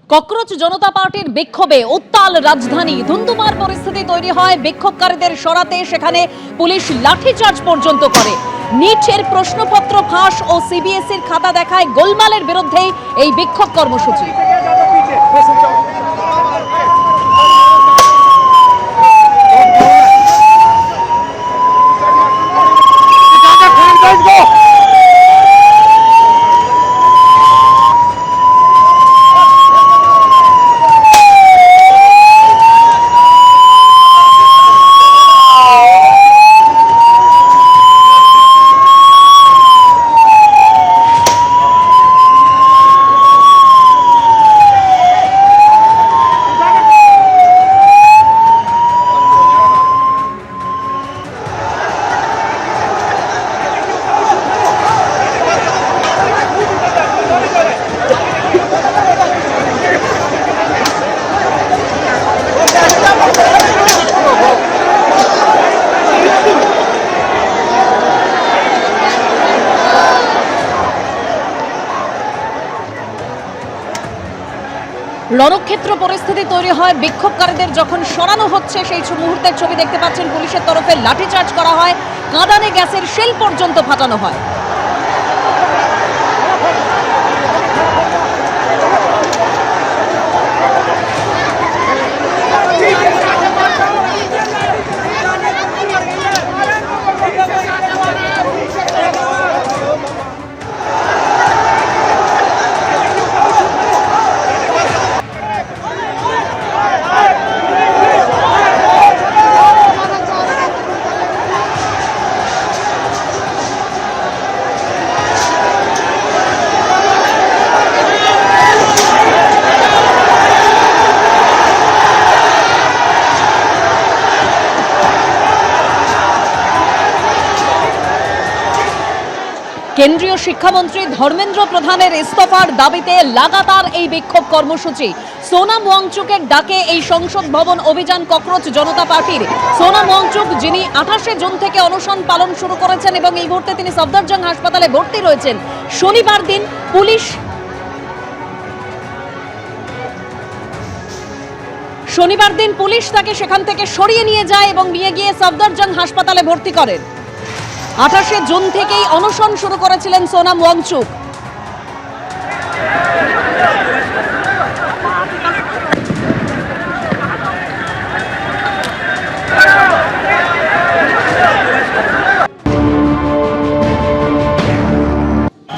Cockroach জনতা পার্টির বিক্ষোভে উত্তাল রাজধানী। ধুন্ধুমার পরিস্থিতি তৈরি হয়। বিক্ষোভকারীদের সরাতে সেখানে পুলিশ লাঠিচার্জ পর্যন্ত করে। নিটের প্রশ্নপত্র ফাঁস ও সিবিএসইর খাতা দেখায় গোলমালের বিরুদ্ধেই এই বিক্ষোভ কর্মসূচি। রণক্ষেত্র পরিস্থিতি তৈরি হয়। বিক্ষোভকারীদের যখন সরানো হচ্ছে সেই মুহূর্তের ছবি দেখতে পাচ্ছেন। পুলিশের তরফে লাঠিচার্জ করা হয়, কাঁদানে গ্যাসের শেল পর্যন্ত ফাটানো হয়। কেন্দ্রীয় শিক্ষামন্ত্রী ধর্মেন্দ্র প্রধানের ইস্তফার দাবিতে লাগাতার এই বিক্ষোভ কর্মসূচি। সোনাম ওয়াংচুকের ডাকে এই সংসদ ভবন অভিযান ককরোচ জনতা পার্টির। সোনাম ওয়াংচুক, যিনি 28শে জুন থেকে অনশন পালন শুরু করেছেন এবং এই মুহূর্তে তিনি সফদরজং হাসপাতালে ভর্তি রয়েছেন। শনিবার দিন পুলিশ তাকে সেখান থেকে সরিয়ে নিয়ে যায় এবং নিয়ে গিয়ে সফদরজং হাসপাতালে ভর্তি করেন। 28শে জুন থেকেই অনশন শুরু করেছিলেন সোনাম ওয়াংচুক।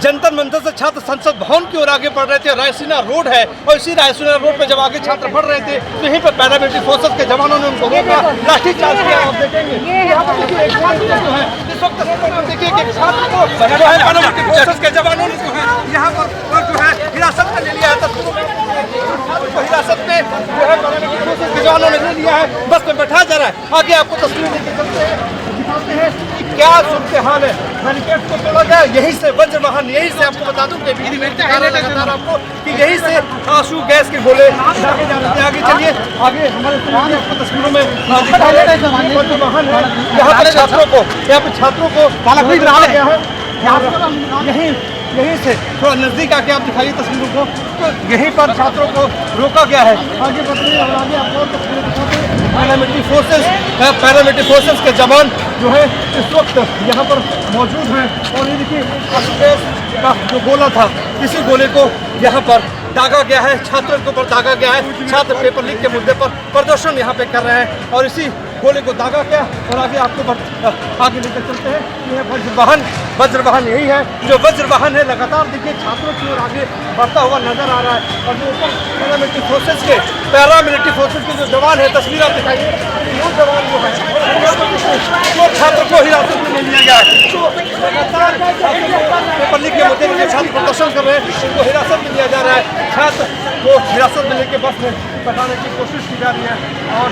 जंतर मंतर से छात्र संसद भवन की ओर आगे बढ़ रहे थे। रायसीना रोड है और इसी रायसीना रोड पे जब आगे छात्र बढ़ रहे थे तो यहीं पर पैरामिलिट्री फोर्सेस के जवानों ने उनको रोका, लाठीचार्ज किया। आप देखेंगे यहाँ पर देखिए एक जो है इस वक्त देखिए कि छात्र को पैरामिलिट्री फोर्सेस के जवानों ने जो है यहाँ पर जो है हिरासत में ले लिया है। छात्र को हिरासत में जो है पैरामिलिट्री फोर्सेस के जवानों ने ले लिया है, बस में बैठाया जा रहा है। आगे आपको तस्वीर देखे चलते हैं, दिखाते हैं कि क्या सूरत हाल है। बैरिकेड को तोड़ा गया, यहीं से वज्र वाहन, यहीं से आपको बता दूं लगातार आपको कि यहीं से आंसू गैस के गोले दागे जा रहे थे। आगे चलिए, आगे हमारे आपको तस्वीरों में वज्र वाहन है। यहाँ पर छात्रों को गया है। यहीं से थोड़ा नजदीक आके आप दिखाइए तस्वीरों को, तो यहीं पर छात्रों को रोका गया है। आगे बढ़िए और आगे आपको तस्वीरें दिखाते हैं। पैरामिलिट्री फोर्सेस के जवान जो है इस वक्त यहाँ पर मौजूद हैं और ये देखिए का जो गोला था, इसी गोले को यहाँ पर दागा गया है, छात्रों के ऊपर दागा गया है। छात्र पेपर लीक के मुद्दे पर प्रदर्शन यहाँ पे कर रहे हैं और इसी गोले को दागा गया। और आगे आपको आगे लेकर चलते हैं। यह वज्र वाहन यही है। जो वज्र वाहन है लगातार देखिए छात्रों की ओर आगे बढ़ता हुआ नजर आ रहा है। और जो पैरामिलिट्री फोर्सेस के जो जवान है, तस्वीर आप दिखाइए, वो जवान जो है वो छात्र को हिरासत में ले लिया गया है। तो लगातार पेपर लीक के मुद्दे में छात्र प्रदर्शन कर रहे हैं, उनको हिरासत में लिया जा रहा है। छात्र को हिरासत में लेकर बस में बैठाने की कोशिश की जा रही है और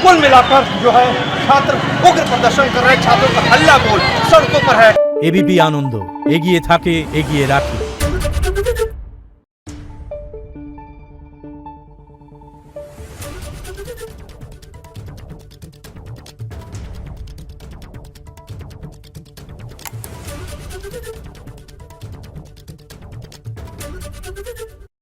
कुल मिलाकर जो है छात्र उग्र प्रदर्शन कर रहे हैं। छात्रों का हल्ला बोल सड़कों पर है। एबीपी आनंद एगिए थाके एगिए राखे।